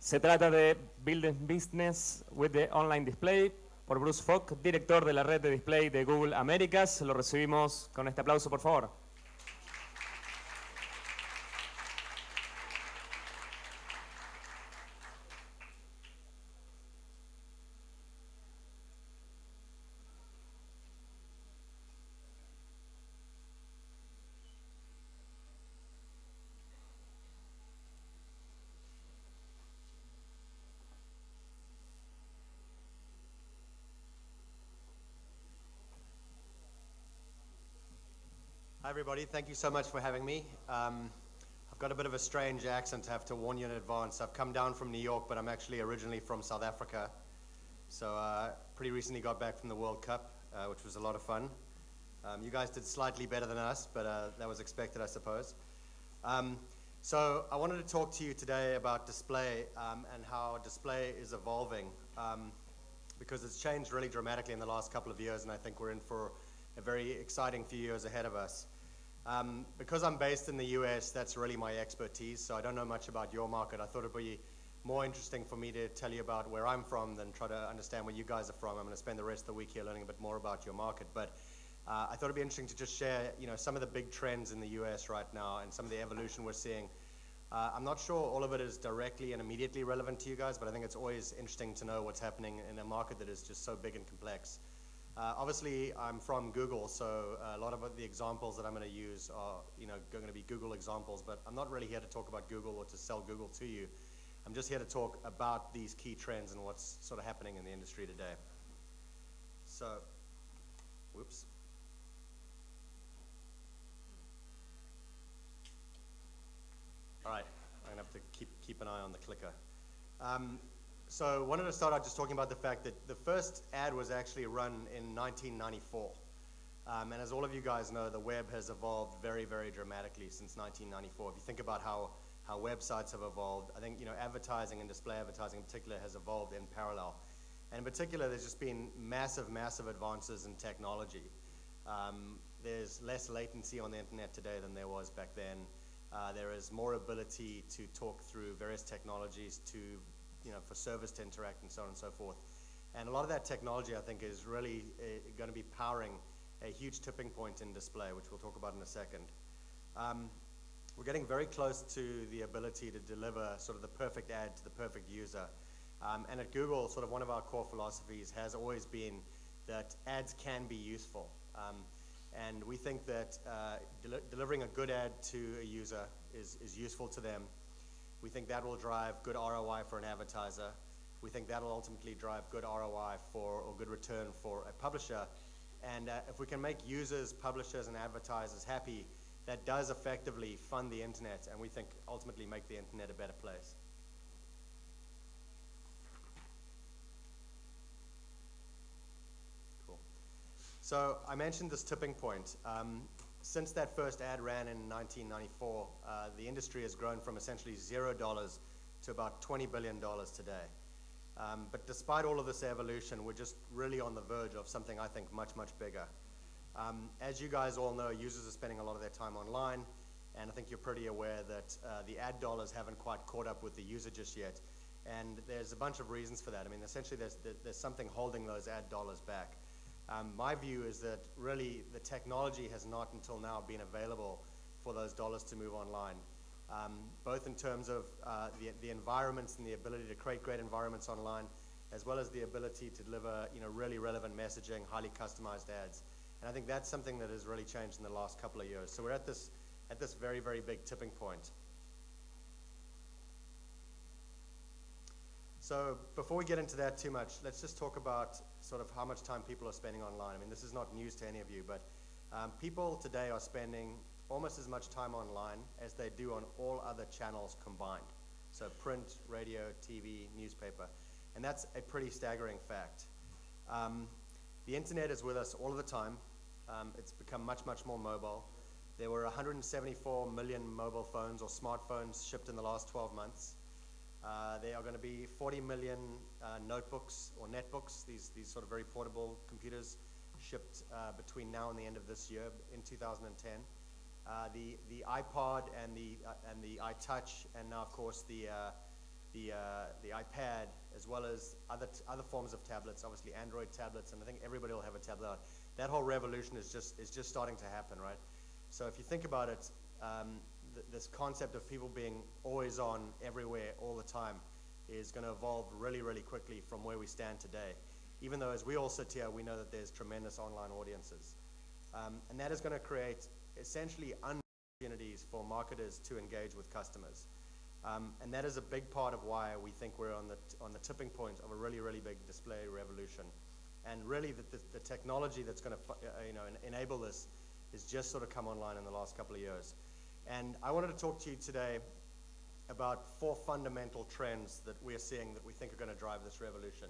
Se trata de Building Business with the Online Display por Bruce Falck, director de la red de display de Google Américas. Lo recibimos con este aplauso, por favor. Hi everybody, thank you so much for having me. I've got a bit of a strange accent, I have to warn you in advance. I've come down from New York, but I'm actually originally from South Africa. So pretty recently got back from the World Cup, which was a lot of fun. You guys did slightly better than us, but that was expected, I suppose. So I wanted to talk to you today about display and how display is evolving, because it's changed really dramatically in the last couple of years, and I think we're in for a very exciting few years ahead of us. Because I'm based in the US, that's really my expertise, so I don't know much about your market. I thought it'd be more interesting for me to tell you about where I'm from than try to understand where you guys are from. I'm going to spend the rest of the week here learning a bit more about your market, but I thought it'd be interesting to just share, some of the big trends in the US right now and some of the evolution we're seeing. I'm not sure all of it is directly and immediately relevant to you guys, but I think it's always interesting to know what's happening in a market that is just so big and complex. Obviously, I'm from Google, so a lot of the examples that I'm going to use are, going to be Google examples, but I'm not really here to talk about Google or to sell Google to you. I'm just here to talk about these key trends and what's sort of happening in the industry today. So, whoops. All right, I'm going to have to keep an eye on the clicker. So I wanted to start out just talking about the fact that the first ad was actually run in 1994. And as all of you guys know, the web has evolved very, very dramatically since 1994. If you think about how websites have evolved, I think advertising and display advertising in particular has evolved in parallel. And in particular, there's just been massive, massive advances in technology. There's less latency on the internet today than there was back then. There is more ability to talk through various technologies to for servers to interact and so on and so forth. And a lot of that technology, I think, is really going to be powering a huge tipping point in display, which we'll talk about in a second. We're getting very close to the ability to deliver sort of the perfect ad to the perfect user. And at Google, sort of one of our core philosophies has always been that ads can be useful. And we think that delivering a good ad to a user is useful to them. We think that will drive good ROI for an advertiser. We think that will ultimately drive good ROI or good return for a publisher. And if we can make users, publishers, and advertisers happy, that does effectively fund the internet, and we think ultimately make the internet a better place. Cool. So I mentioned this tipping point. Since that first ad ran in 1994, the industry has grown from essentially $0 to about $20 billion today. But despite all of this evolution, we're just really on the verge of something I think much, much bigger. As you guys all know, users are spending a lot of their time online, and I think you're pretty aware that the ad dollars haven't quite caught up with the user just yet. And there's a bunch of reasons for that. I mean, essentially there's something holding those ad dollars back. My view is that really the technology has not until now been available for those dollars to move online, both in terms of the environments and the ability to create great environments online, as well as the ability to deliver really relevant messaging, highly customized ads. And I think that's something that has really changed in the last couple of years. So we're at this very, very big tipping point. So before we get into that too much, let's just talk about sort of how much time people are spending online. I mean, this is not news to any of you, but people today are spending almost as much time online as they do on all other channels combined. So print, radio, TV, newspaper. And that's a pretty staggering fact. The internet is with us all of the time. It's become much, much more mobile. There were 174 million mobile phones or smartphones shipped in the last 12 months. There are going to be 40 million notebooks or netbooks, these sort of very portable computers, shipped between now and the end of this year in 2010. The iPod and the iTouch, and now of course the the iPad, as well as other forms of tablets, obviously Android tablets, and I think everybody will have a tablet out. That whole revolution is just starting to happen, right? So if you think about it, this concept of people being always on, everywhere, all the time, is going to evolve really, really quickly from where we stand today. Even though as we all sit here, we know that there's tremendous online audiences. And that is going to create essentially opportunities for marketers to engage with customers. And that is a big part of why we think we're on the tipping point of a really, really big display revolution. And really the technology that's going to enable this has just sort of come online in the last couple of years. And I wanted to talk to you today about 4 fundamental trends that we're seeing that we think are going to drive this revolution.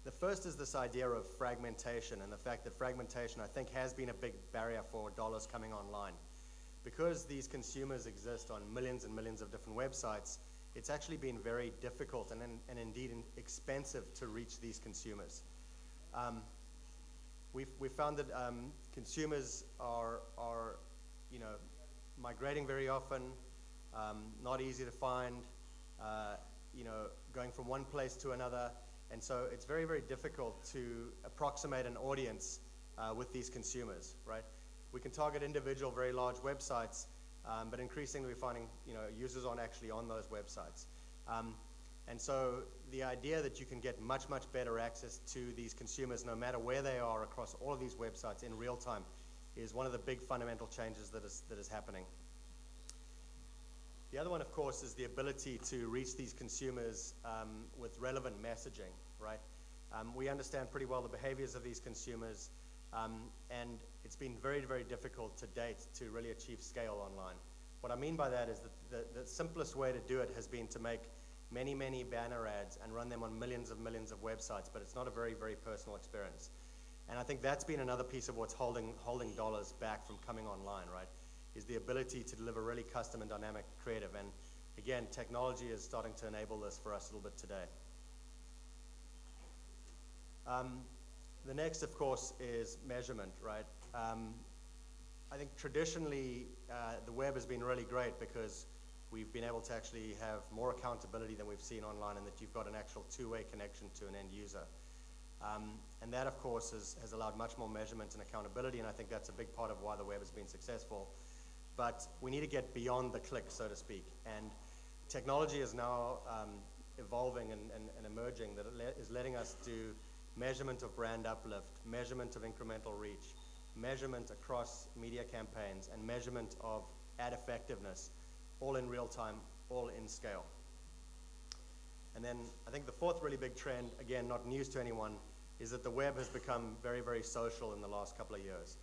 The first is this idea of fragmentation, and the fact that fragmentation, I think, has been a big barrier for dollars coming online. Because these consumers exist on millions and millions of different websites, it's actually been very difficult and indeed expensive to reach these consumers. We've found that consumers are migrating very often, not easy to find, going from one place to another. And so it's very, very difficult to approximate an audience with these consumers, right? We can target individual, very large websites, but increasingly we're finding, users aren't actually on those websites. And so the idea that you can get much, much better access to these consumers, no matter where they are across all of these websites in real time, is one of the big fundamental changes that is happening. The other one, of course, is the ability to reach these consumers with relevant messaging, right? We understand pretty well the behaviors of these consumers, and it's been very, very difficult to date to really achieve scale online. What I mean by that is that the simplest way to do it has been to make many, many banner ads and run them on millions of websites, but it's not a very, very personal experience. And I think that's been another piece of what's holding dollars back from coming online, right? Is the ability to deliver really custom and dynamic creative. And again, technology is starting to enable this for us a little bit today. The next, of course, is measurement, right? I think traditionally, the web has been really great because we've been able to actually have more accountability than we've seen online, and that you've got an actual two-way connection to an end user. And that, of course, has allowed much more measurement and accountability, and I think that's a big part of why the web has been successful. But we need to get beyond the click, so to speak. And technology is now evolving and emerging that is letting us do measurement of brand uplift, measurement of incremental reach, measurement across media campaigns, and measurement of ad effectiveness, all in real time, all in scale. And then I think the fourth really big trend, again, not news to anyone, is that the web has become very, very social in the last couple of years.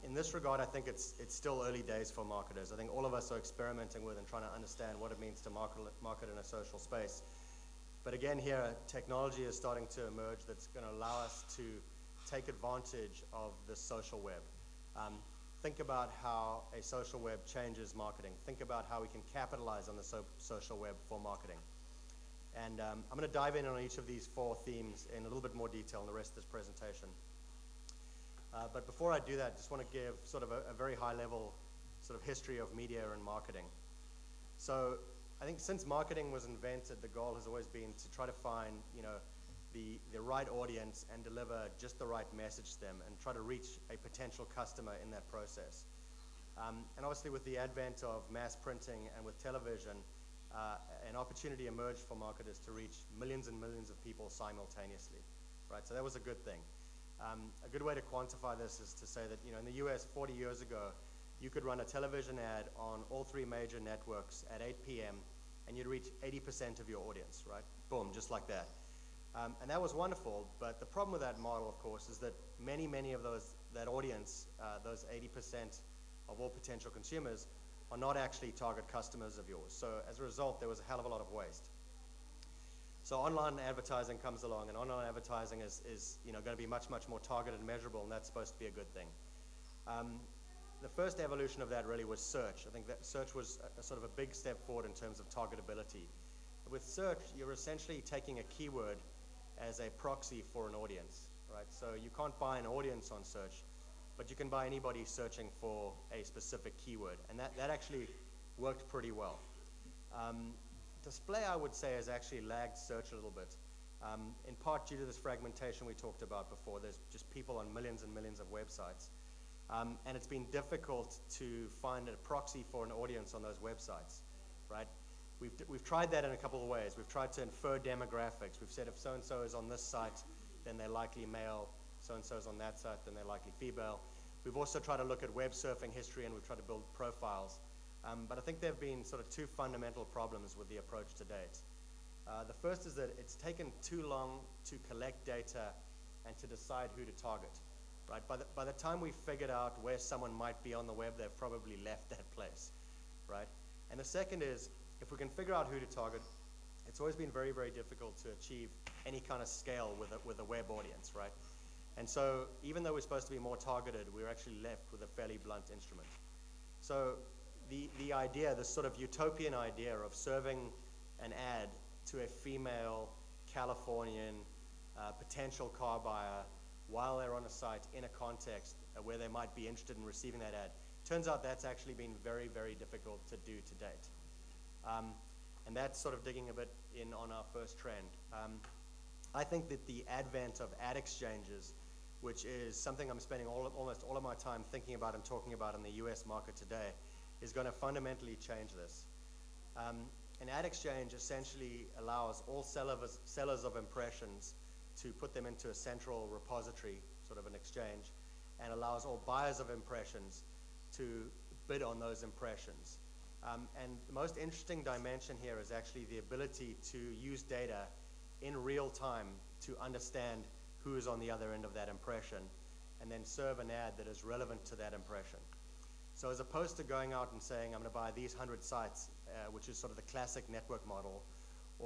In this regard, I think it's still early days for marketers. I think all of us are experimenting with and trying to understand what it means to market in a social space. But again, here, technology is starting to emerge that's going to allow us to take advantage of the social web. Think about how a social web changes marketing. Think about how we can capitalize on the social web for marketing. And I'm going to dive in on each of these 4 themes in a little bit more detail in the rest of this presentation. But before I do that, I just want to give sort of a very high-level sort of history of media and marketing. So I think since marketing was invented, the goal has always been to try to find, the right audience and deliver just the right message to them and try to reach a potential customer in that process. And obviously with the advent of mass printing and with television, an opportunity emerged for marketers to reach millions and millions of people simultaneously, right? So that was a good thing. A good way to quantify this is to say that, in the US 40 years ago, you could run a television ad on all 3 major networks at 8 p.m. and you'd reach 80% of your audience, right? Boom, just like that. And that was wonderful, but the problem with that model, of course, is that many of that audience, those 80% of all potential consumers, are not actually target customers of yours. So as a result, there was a hell of a lot of waste. So online advertising comes along, and online advertising is going to be much more targeted and measurable, and that's supposed to be a good thing. The first evolution of that really was search. I think that search was a sort of a big step forward in terms of targetability. With search, you're essentially taking a keyword as a proxy for an audience, right? So you can't buy an audience on search, but you can buy anybody searching for a specific keyword, and that actually worked pretty well. display, I would say, has actually lagged search a little bit. In part due to this fragmentation we talked about before. There's just people on millions and millions of websites. And it's been difficult to find a proxy for an audience on those websites, right? We've tried that in a couple of ways. We've tried to infer demographics. We've said if so-and-so is on this site, then they're likely male. So-and-so is on that site, then they're likely female. We've also tried to look at web surfing history, and we've tried to build profiles. But I think there have been sort of two fundamental problems with the approach to date. The first is that it's taken too long to collect data and to decide who to target. Right? By the time we've figured out where someone might be on the web, they've probably left that place. Right? And the second is, if we can figure out who to target, it's always been very, very difficult to achieve any kind of scale with a web audience. Right? And so even though we're supposed to be more targeted, we're actually left with a fairly blunt instrument. So the idea, this sort of utopian idea of serving an ad to a female Californian potential car buyer while they're on a site in a context where they might be interested in receiving that ad, turns out that's actually been very, very difficult to do to date. And that's sort of digging a bit in on our first trend. I think that the advent of ad exchanges, which is something I'm spending almost all of my time thinking about and talking about in the US market today, is going to fundamentally change this. An ad exchange essentially allows all sellers of impressions to put them into a central repository, sort of an exchange, and allows all buyers of impressions to bid on those impressions. And the most interesting dimension here is actually the ability to use data in real time to understand who is on the other end of that impression, and then serve an ad that is relevant to that impression. So as opposed to going out and saying, I'm going to buy these 100 sites, which is sort of the classic network model,